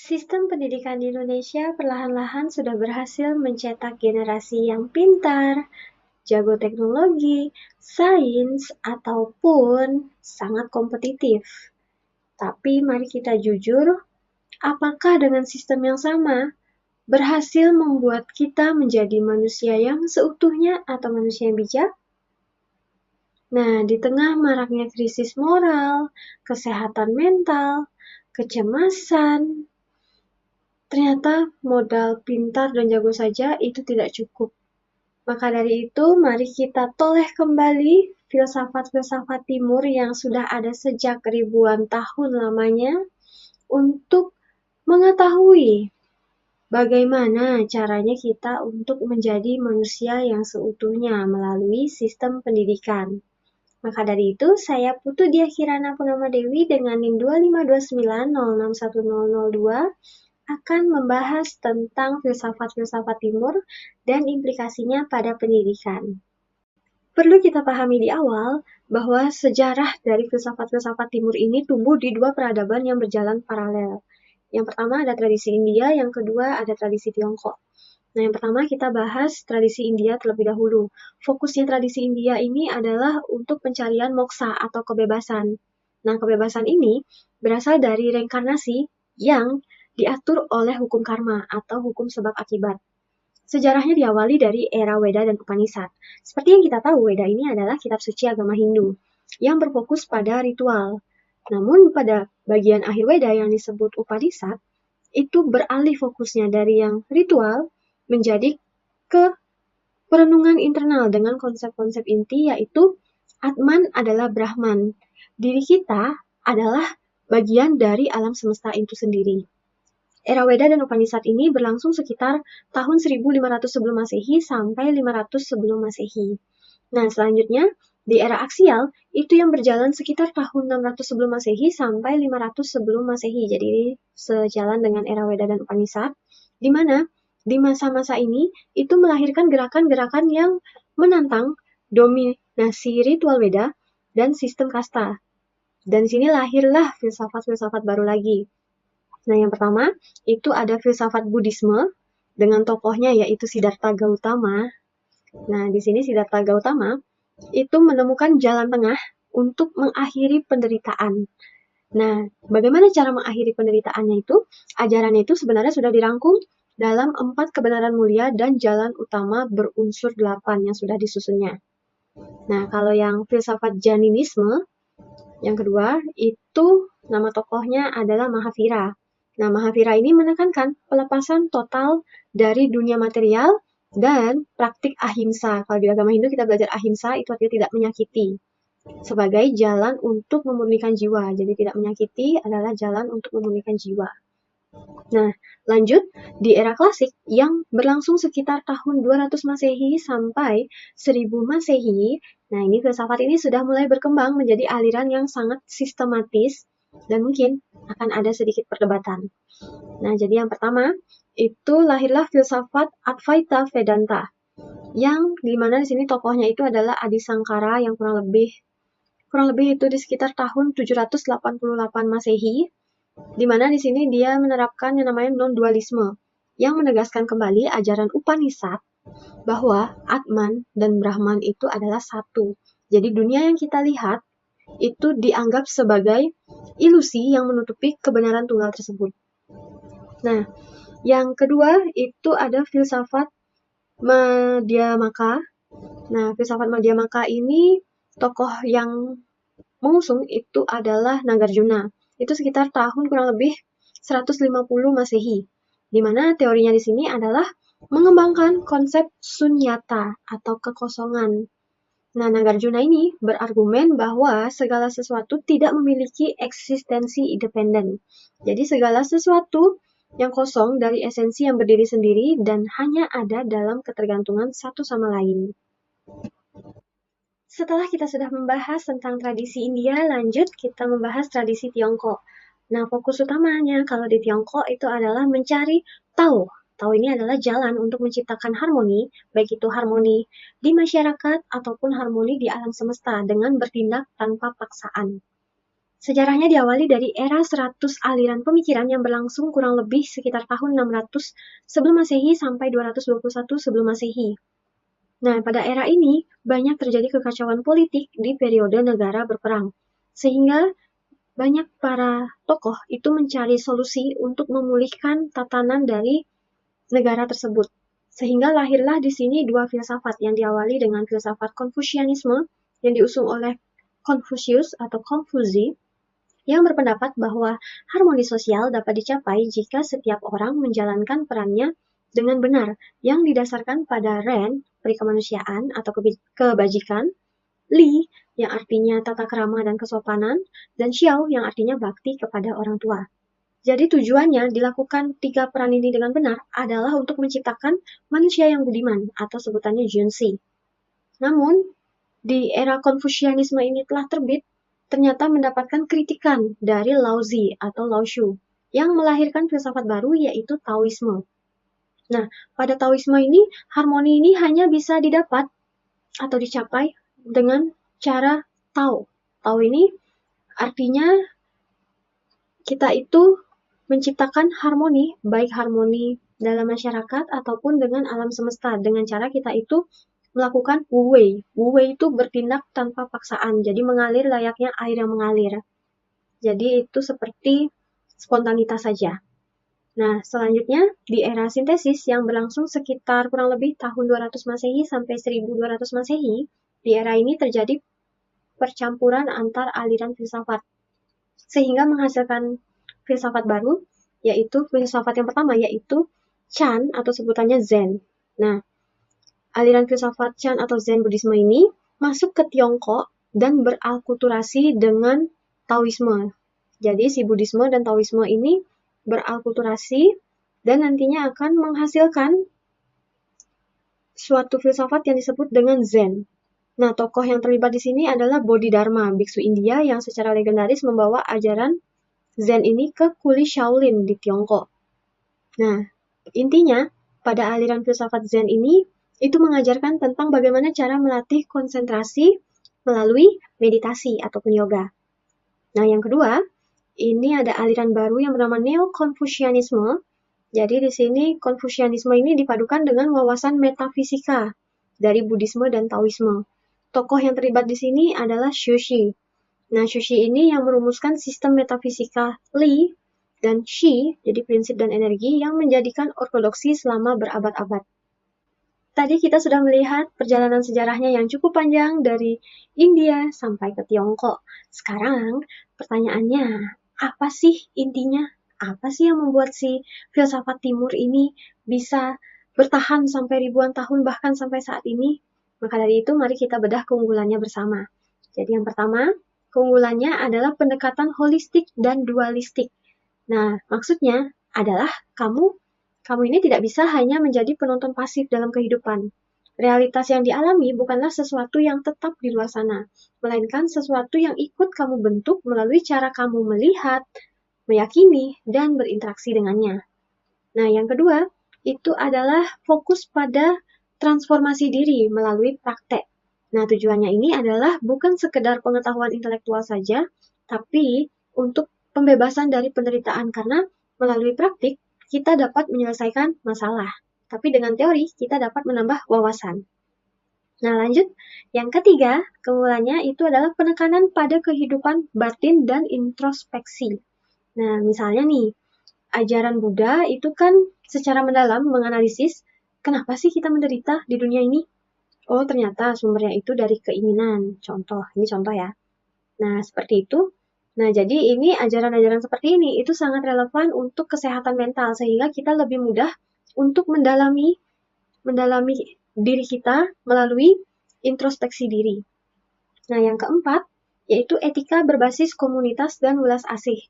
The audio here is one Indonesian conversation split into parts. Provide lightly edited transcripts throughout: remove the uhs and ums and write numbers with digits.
Sistem pendidikan di Indonesia perlahan-lahan sudah berhasil mencetak generasi yang pintar, jago teknologi, sains, ataupun sangat kompetitif. Tapi mari kita jujur, apakah dengan sistem yang sama berhasil membuat kita menjadi manusia yang seutuhnya atau manusia yang bijak? Nah, di tengah maraknya krisis moral, kesehatan mental, kecemasan, ternyata modal pintar dan jago saja itu tidak cukup. Maka dari itu, mari kita toleh kembali filsafat-filsafat timur yang sudah ada sejak ribuan tahun lamanya untuk mengetahui bagaimana caranya kita untuk menjadi manusia yang seutuhnya melalui sistem pendidikan. Maka dari itu, saya Putu Diah Kirana Purnama Dewi dengan NIM 2529061002 akan membahas tentang filsafat-filsafat timur dan implikasinya pada pendidikan. Perlu kita pahami di awal bahwa sejarah dari filsafat-filsafat timur ini tumbuh di dua peradaban yang berjalan paralel. Yang pertama ada tradisi India, yang kedua ada tradisi Tiongkok. Nah, yang pertama kita bahas tradisi India terlebih dahulu. Fokusnya tradisi India ini adalah untuk pencarian moksa atau kebebasan. Nah, kebebasan ini berasal dari reinkarnasi yang diatur oleh hukum karma atau hukum sebab akibat. Sejarahnya diawali dari era Weda dan Upanishad. Seperti yang kita tahu, Weda ini adalah kitab suci agama Hindu yang berfokus pada ritual. Namun pada bagian akhir Weda yang disebut Upanishad, itu beralih fokusnya dari yang ritual menjadi ke perenungan internal dengan konsep-konsep inti, yaitu Atman adalah Brahman. Diri kita adalah bagian dari alam semesta itu sendiri. Era Weda dan Upanishad ini berlangsung sekitar tahun 1500 sebelum Masehi sampai 500 sebelum Masehi. Nah, selanjutnya di era aksial itu yang berjalan sekitar tahun 600 sebelum Masehi sampai 500 sebelum Masehi. Jadi sejalan dengan era Weda dan Upanishad, di mana di masa-masa ini itu melahirkan gerakan-gerakan yang menantang dominasi ritual Weda dan sistem kasta. Dan di sini lahirlah filsafat-filsafat baru lagi. Nah, yang pertama itu ada filsafat Buddhisme dengan tokohnya yaitu Siddhartha Gautama. Nah, di sini Siddhartha Gautama itu menemukan jalan tengah untuk mengakhiri penderitaan. Nah, bagaimana cara mengakhiri penderitaannya itu? Ajarannya itu sebenarnya sudah dirangkum dalam 4 kebenaran mulia dan jalan utama berunsur 8 yang sudah disusunnya. Nah, kalau yang filsafat Jainisme, yang kedua, itu nama tokohnya adalah Mahavira. Nah, Mahavira ini menekankan pelepasan total dari dunia material dan praktik ahimsa. Kalau di agama Hindu kita belajar ahimsa, itu artinya tidak menyakiti. Sebagai jalan untuk memurnikan jiwa. Jadi tidak menyakiti adalah jalan untuk memurnikan jiwa. Nah, lanjut di era klasik yang berlangsung sekitar tahun 200 Masehi sampai 1000 Masehi. Nah, ini filsafat ini sudah mulai berkembang menjadi aliran yang sangat sistematis dan mungkin akan ada sedikit perdebatan. Nah, jadi yang pertama itu lahirlah filsafat Advaita Vedanta yang dimana di sini tokohnya itu adalah Adi Sankara yang kurang lebih itu di sekitar tahun 788 Masehi, di mana di sini dia menerapkan yang namanya non-dualisme yang menegaskan kembali ajaran Upanishad bahwa Atman dan Brahman itu adalah satu. Jadi dunia yang kita lihat itu dianggap sebagai ilusi yang menutupi kebenaran tunggal tersebut. Nah, yang kedua itu ada filsafat Madhyamaka. Nah, filsafat Madhyamaka ini tokoh yang mengusung itu adalah Nagarjuna. Itu sekitar tahun kurang lebih 150 Masehi. Di mana teorinya di sini adalah mengembangkan konsep sunyata atau kekosongan. Nah, Nagarjuna ini berargumen bahwa segala sesuatu tidak memiliki eksistensi independen. Jadi segala sesuatu yang kosong dari esensi yang berdiri sendiri dan hanya ada dalam ketergantungan satu sama lain. Setelah kita sudah membahas tentang tradisi India, lanjut kita membahas tradisi Tiongkok. Nah, fokus utamanya kalau di Tiongkok itu adalah mencari Tao. Tao ini adalah jalan untuk menciptakan harmoni, baik itu harmoni di masyarakat ataupun harmoni di alam semesta dengan bertindak tanpa paksaan. Sejarahnya diawali dari era 100 aliran pemikiran yang berlangsung kurang lebih sekitar tahun 600 sebelum Masehi sampai 221 sebelum Masehi. Nah, pada era ini banyak terjadi kekacauan politik di periode negara berperang, sehingga banyak para tokoh itu mencari solusi untuk memulihkan tatanan dari negara tersebut. Sehingga lahirlah di sini dua filsafat yang diawali dengan filsafat Konfusianisme yang diusung oleh Confucius atau Konfuzi, yang berpendapat bahwa harmoni sosial dapat dicapai jika setiap orang menjalankan perannya dengan benar, yang didasarkan pada Ren, peri kemanusiaan atau kebajikan, Li, yang artinya tata krama dan kesopanan, dan Xiao, yang artinya bakti kepada orang tua. Jadi tujuannya dilakukan 3 peran ini dengan benar adalah untuk menciptakan manusia yang budiman atau sebutannya Junshi. Namun, di era Konfusianisme ini telah terbit, ternyata mendapatkan kritikan dari Laozi atau Laoshu yang melahirkan filsafat baru yaitu Taoisme. Nah, pada Taoisme ini, harmoni ini hanya bisa didapat atau dicapai dengan cara Tao. Tao ini artinya kita itu menciptakan harmoni, baik harmoni dalam masyarakat ataupun dengan alam semesta, dengan cara kita itu melakukan wu wei. Wu wei itu bertindak tanpa paksaan, jadi mengalir layaknya air yang mengalir. Jadi itu seperti spontanitas saja. Nah, selanjutnya di era sintesis yang berlangsung sekitar kurang lebih tahun 200 Masehi sampai 1200 Masehi, di era ini terjadi percampuran antar aliran filsafat, sehingga menghasilkan filsafat baru, yaitu filsafat yang pertama, yaitu Chan atau sebutannya Zen. Nah, aliran filsafat Chan atau Zen Buddhisme ini masuk ke Tiongkok dan beralkulturasi dengan Taoisme. Jadi si Buddhisme dan Taoisme ini beralkulturasi dan nantinya akan menghasilkan suatu filsafat yang disebut dengan Zen. Nah, tokoh yang terlibat di sini adalah Bodhidharma, biksu India yang secara legendaris membawa ajaran Zen ini ke kuli Shaolin di Tiongkok. Nah, intinya pada aliran filsafat Zen ini itu mengajarkan tentang bagaimana cara melatih konsentrasi melalui meditasi ataupun yoga. Nah, yang kedua, ini ada aliran baru yang bernama Neo-Konfusianisme. Jadi di sini Konfusianisme ini dipadukan dengan wawasan metafisika dari Buddhisme dan Taoisme. Tokoh yang terlibat di sini adalah Shushi. Nah, Shushi ini yang merumuskan sistem metafisika Li dan Shi, jadi prinsip dan energi, yang menjadikan ortodoksi selama berabad-abad. Tadi kita sudah melihat perjalanan sejarahnya yang cukup panjang dari India sampai ke Tiongkok. Sekarang pertanyaannya, apa sih intinya? Apa sih yang membuat si filsafat timur ini bisa bertahan sampai ribuan tahun bahkan sampai saat ini? Maka dari itu mari kita bedah keunggulannya bersama. Jadi yang pertama, keunggulannya adalah pendekatan holistik dan dualistik. Nah, maksudnya adalah kamu ini tidak bisa hanya menjadi penonton pasif dalam kehidupan. Realitas yang dialami bukanlah sesuatu yang tetap di luar sana, melainkan sesuatu yang ikut kamu bentuk melalui cara kamu melihat, meyakini, dan berinteraksi dengannya. Nah, yang kedua, itu adalah fokus pada transformasi diri melalui praktek. Nah, tujuannya ini adalah bukan sekedar pengetahuan intelektual saja, tapi untuk pembebasan dari penderitaan, karena melalui praktik kita dapat menyelesaikan masalah. Tapi dengan teori kita dapat menambah wawasan. Nah, lanjut. Yang ketiga, keunggulannya itu adalah penekanan pada kehidupan batin dan introspeksi. Nah, misalnya nih, ajaran Buddha itu kan secara mendalam menganalisis kenapa sih kita menderita di dunia ini. Oh, ternyata sumbernya itu dari keinginan. Ini contoh ya. Nah, seperti itu. Nah, jadi ini ajaran-ajaran seperti ini itu sangat relevan untuk kesehatan mental sehingga kita lebih mudah untuk mendalami diri kita melalui introspeksi diri. Nah, yang keempat yaitu etika berbasis komunitas dan welas asih.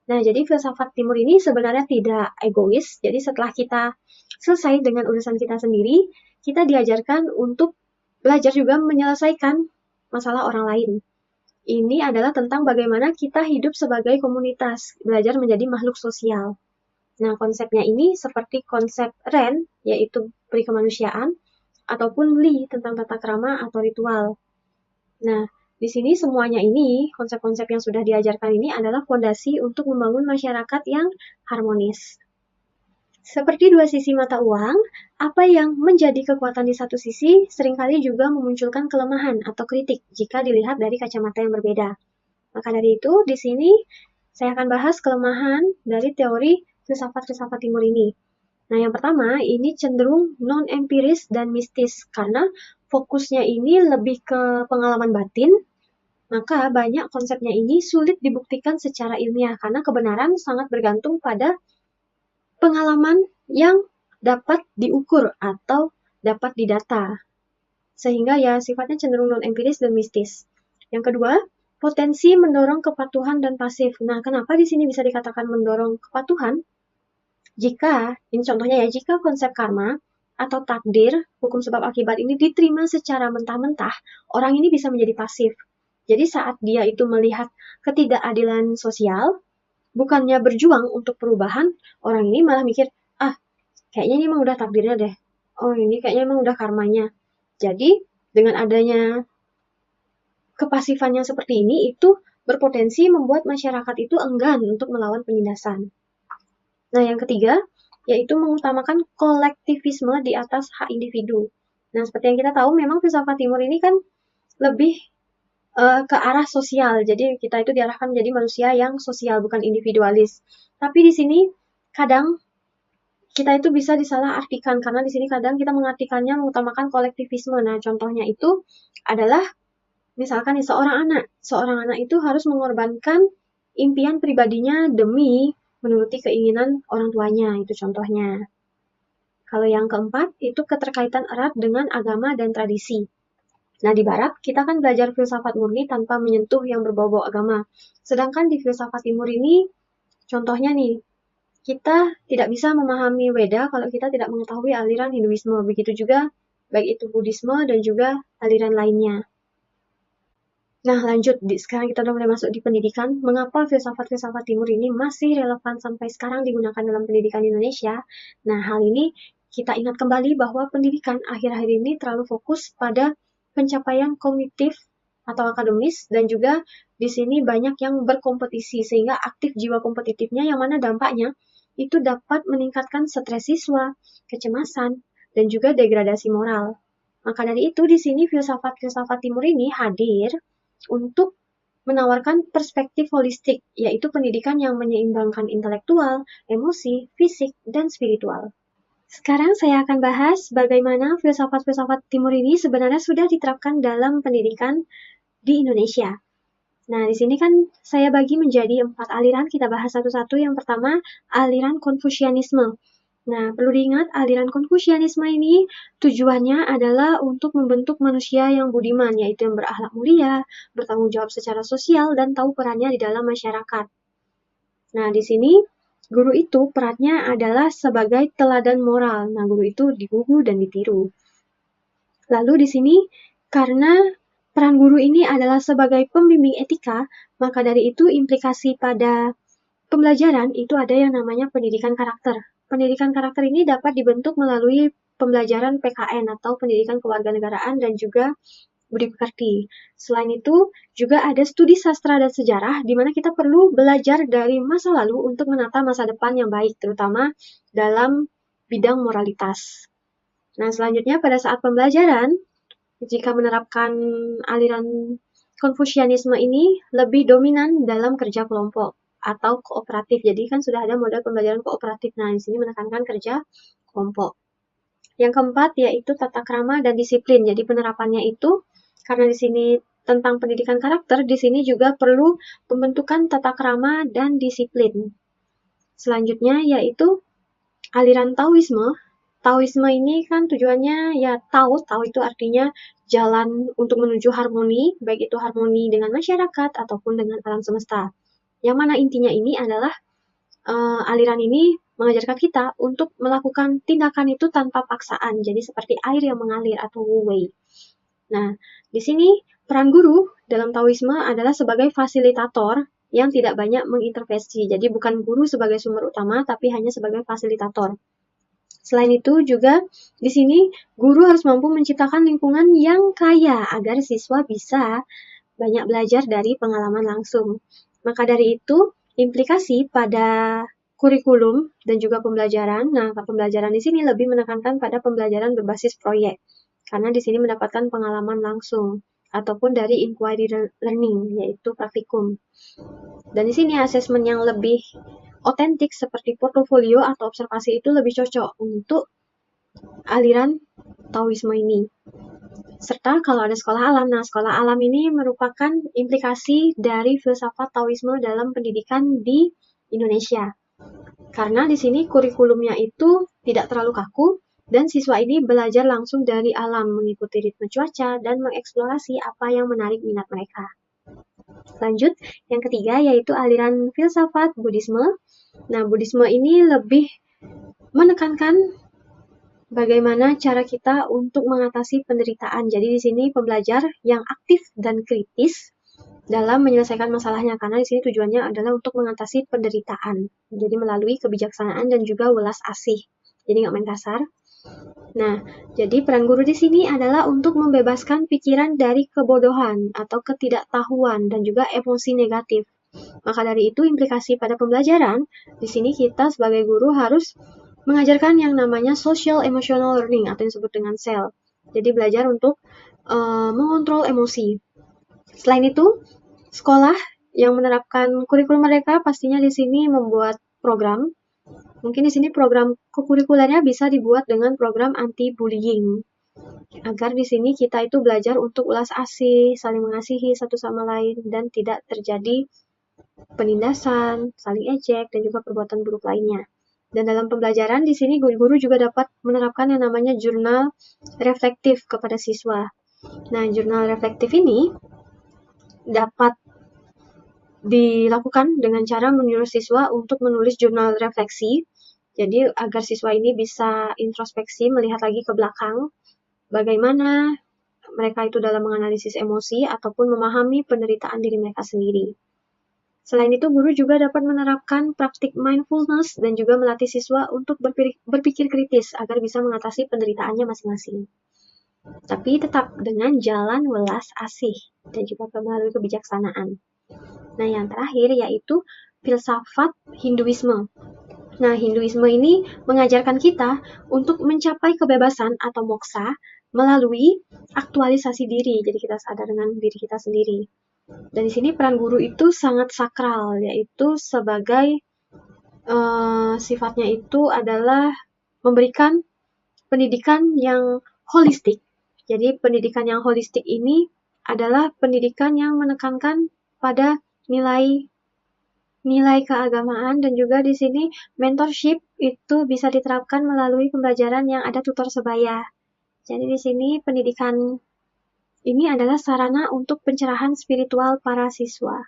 Nah, jadi filsafat timur ini sebenarnya tidak egois. Jadi setelah kita selesai dengan urusan kita sendiri, kita diajarkan untuk belajar juga menyelesaikan masalah orang lain. Ini adalah tentang bagaimana kita hidup sebagai komunitas, belajar menjadi makhluk sosial. Nah, konsepnya ini seperti konsep Ren, yaitu peri kemanusiaan, ataupun Li tentang tata krama atau ritual. Nah, Di sini semuanya ini, konsep-konsep yang sudah diajarkan ini adalah fondasi untuk membangun masyarakat yang harmonis. Seperti dua sisi mata uang, apa yang menjadi kekuatan di satu sisi seringkali juga memunculkan kelemahan atau kritik jika dilihat dari kacamata yang berbeda. Maka dari itu, di sini saya akan bahas kelemahan dari teori filsafat-filsafat timur ini. Nah, yang pertama, ini cenderung non-empiris dan mistis, karena fokusnya ini lebih ke pengalaman batin, maka banyak konsepnya ini sulit dibuktikan secara ilmiah, karena kebenaran sangat bergantung pada pengalaman yang dapat diukur atau dapat didata. Sehingga ya sifatnya cenderung non-empiris dan mistis. Yang kedua, potensi mendorong kepatuhan dan pasif. Nah, kenapa di sini bisa dikatakan mendorong kepatuhan? Jika, ini contohnya ya, jika konsep karma atau takdir, hukum sebab akibat ini diterima secara mentah-mentah, orang ini bisa menjadi pasif. Jadi saat dia itu melihat ketidakadilan sosial, bukannya berjuang untuk perubahan, orang ini malah mikir, kayaknya ini emang udah takdirnya deh. Oh, ini kayaknya emang udah karmanya. Jadi, dengan adanya kepasifan yang seperti ini, itu berpotensi membuat masyarakat itu enggan untuk melawan penindasan. Nah, yang ketiga, yaitu mengutamakan kolektivisme di atas hak individu. Nah, seperti yang kita tahu, memang filsafat timur ini kan lebih ke arah sosial. Jadi, kita itu diarahkan menjadi manusia yang sosial, bukan individualis. Tapi di sini, kadang kita itu bisa disalahartikan, karena di sini kadang kita mengartikannya mengutamakan kolektivisme. Nah, contohnya itu adalah misalkan seorang anak itu harus mengorbankan impian pribadinya demi menuruti keinginan orang tuanya, itu contohnya. Kalau yang keempat, itu keterkaitan erat dengan agama dan tradisi. Nah, di barat, kita kan belajar filsafat murni tanpa menyentuh yang berbau-bau agama. Sedangkan di filsafat timur ini, contohnya nih, kita tidak bisa memahami Weda kalau kita tidak mengetahui aliran Hinduisme. Begitu juga baik itu Buddhisme dan juga aliran lainnya. Nah, lanjut. Sekarang kita udah mulai masuk di pendidikan. Mengapa filsafat-filsafat timur ini masih relevan sampai sekarang digunakan dalam pendidikan Indonesia? Nah, hal ini kita ingat kembali bahwa pendidikan akhir-akhir ini terlalu fokus pada pencapaian kognitif atau akademis, dan juga di sini banyak yang berkompetisi, sehingga aktif jiwa kompetitifnya, yang mana dampaknya itu dapat meningkatkan stres siswa, kecemasan, dan juga degradasi moral. Maka dari itu, di sini filsafat-filsafat timur ini hadir untuk menawarkan perspektif holistik, yaitu pendidikan yang menyeimbangkan intelektual, emosi, fisik, dan spiritual. Sekarang saya akan bahas bagaimana filsafat-filsafat timur ini sebenarnya sudah diterapkan dalam pendidikan di Indonesia. Nah, di sini kan saya bagi menjadi 4 aliran, kita bahas satu-satu. Yang pertama, aliran Konfusianisme. Nah, perlu diingat, aliran Konfusianisme ini tujuannya adalah untuk membentuk manusia yang budiman, yaitu yang berakhlak mulia, bertanggung jawab secara sosial, dan tahu perannya di dalam masyarakat. Nah, di sini guru itu perannya adalah sebagai teladan moral. Nah, guru itu digugu dan ditiru. Lalu di sini, karena peran guru ini adalah sebagai pembimbing etika, maka dari itu implikasi pada pembelajaran itu ada yang namanya pendidikan karakter. Pendidikan karakter ini dapat dibentuk melalui pembelajaran PKN atau pendidikan kewarganegaraan dan juga budi pekerti. Selain itu, juga ada studi sastra dan sejarah, di mana kita perlu belajar dari masa lalu untuk menata masa depan yang baik, terutama dalam bidang moralitas. Nah, selanjutnya pada saat pembelajaran, jika menerapkan aliran Konfusianisme ini lebih dominan dalam kerja kelompok atau kooperatif. Jadi kan sudah ada model pembelajaran kooperatif. Nah, di sini menekankan kerja kelompok. Yang keempat yaitu tata krama dan disiplin. Jadi penerapannya itu karena di sini tentang pendidikan karakter, di sini juga perlu pembentukan tata krama dan disiplin. Selanjutnya yaitu aliran Taoisme. Taoisme ini kan tujuannya ya Tao itu artinya jalan untuk menuju harmoni, baik itu harmoni dengan masyarakat ataupun dengan alam semesta. Yang mana intinya ini adalah aliran ini mengajarkan kita untuk melakukan tindakan itu tanpa paksaan, jadi seperti air yang mengalir atau wu wei. Nah, di sini peran guru dalam Taoisme adalah sebagai fasilitator yang tidak banyak mengintervensi. Jadi bukan guru sebagai sumber utama, tapi hanya sebagai fasilitator. Selain itu juga di sini guru harus mampu menciptakan lingkungan yang kaya agar siswa bisa banyak belajar dari pengalaman langsung. Maka dari itu, implikasi pada kurikulum dan juga pembelajaran. Nah, pembelajaran di sini lebih menekankan pada pembelajaran berbasis proyek, karena di sini mendapatkan pengalaman langsung ataupun dari inquiry learning, yaitu praktikum. Dan di sini asesmen yang lebih otentik seperti portofolio atau observasi itu lebih cocok untuk aliran Taoisme ini. Serta kalau ada sekolah alam, nah sekolah alam ini merupakan implikasi dari filsafat Taoisme dalam pendidikan di Indonesia. Karena di sini kurikulumnya itu tidak terlalu kaku, dan siswa ini belajar langsung dari alam, mengikuti ritme cuaca, dan mengeksplorasi apa yang menarik minat mereka. Lanjut, yang ketiga yaitu aliran filsafat Buddhisme. Nah, Buddhisme ini lebih menekankan bagaimana cara kita untuk mengatasi penderitaan. Jadi di sini pembelajar yang aktif dan kritis dalam menyelesaikan masalahnya, karena di sini tujuannya adalah untuk mengatasi penderitaan. Jadi melalui kebijaksanaan dan juga welas asih. Jadi nggak main kasar. Nah, jadi peran guru di sini adalah untuk membebaskan pikiran dari kebodohan atau ketidaktahuan dan juga emosi negatif. Maka dari itu, implikasi pada pembelajaran, di sini kita sebagai guru harus mengajarkan yang namanya social emotional learning atau yang disebut dengan SEL. Jadi belajar untuk mengontrol emosi. Selain itu, sekolah yang menerapkan kurikulum mereka pastinya di sini membuat program. Mungkin di sini program kekurikulernya bisa dibuat dengan program anti-bullying. Agar di sini kita itu belajar untuk ulas asih, saling mengasihi satu sama lain, dan tidak terjadi penindasan, saling ejek, dan juga perbuatan buruk lainnya. Dan dalam pembelajaran di sini guru-guru juga dapat menerapkan yang namanya jurnal reflektif kepada siswa. Nah, jurnal reflektif ini dapat dilakukan dengan cara menyuruh siswa untuk menulis jurnal refleksi. Jadi agar siswa ini bisa introspeksi, melihat lagi ke belakang, bagaimana mereka itu dalam menganalisis emosi ataupun memahami penderitaan diri mereka sendiri. Selain itu, guru juga dapat menerapkan praktik mindfulness dan juga melatih siswa untuk berpikir kritis agar bisa mengatasi penderitaannya masing-masing. Tapi tetap dengan jalan welas asih dan juga melalui kebijaksanaan. Nah, yang terakhir yaitu filsafat Hinduisme. Nah, Hinduisme ini mengajarkan kita untuk mencapai kebebasan atau moksa melalui aktualisasi diri. Jadi kita sadar dengan diri kita sendiri. Dan di sini peran guru itu sangat sakral, yaitu sebagai sifatnya itu adalah memberikan pendidikan yang holistik. Jadi pendidikan yang holistik ini adalah pendidikan yang menekankan pada nilai keagamaan, dan juga di sini mentorship itu bisa diterapkan melalui pembelajaran yang ada tutor sebaya. Jadi di sini pendidikan ini adalah sarana untuk pencerahan spiritual para siswa.